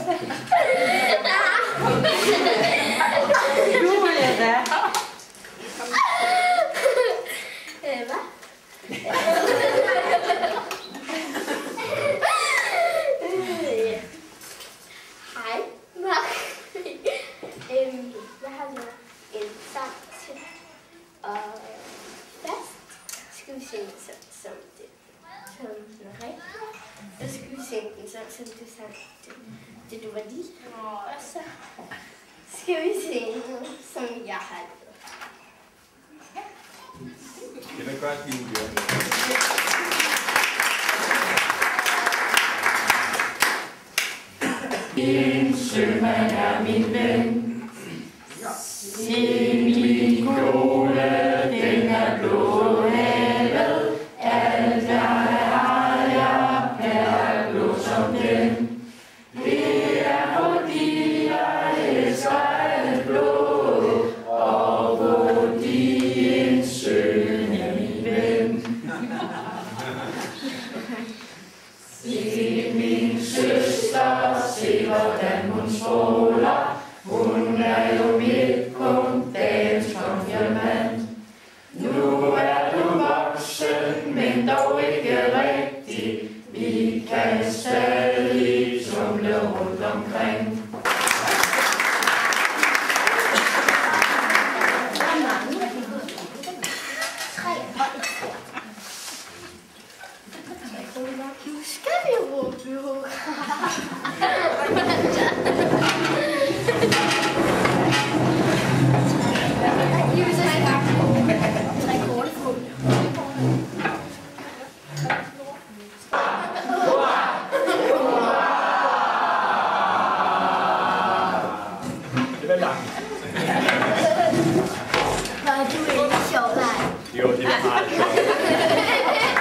Hej, Mark. Jeg har lavet en sang til, og først skal vi synge som den rigtige, så skal vi synge den som du sang, det du var lige, og så skal vi synge som jeg har lavet. Det vil godt lide det. En sømand er min ven. Se min kjole, den er blå havet. Alt jeg har, jeg er blå som den. Det er fordi jeg elsker alt blå, og fordi en søn er min ven. Se min søster, se hvordan hun stråler. Hun er jo mit punkt, dagens konfirmand. Nu er du voksen, men dog ikke rigtig. Vi kan stadig tumle rundt omkring. Nu skal vi råbe. Det var langt. Var du ikke sjov, nej? Jo, det var meget sjovt.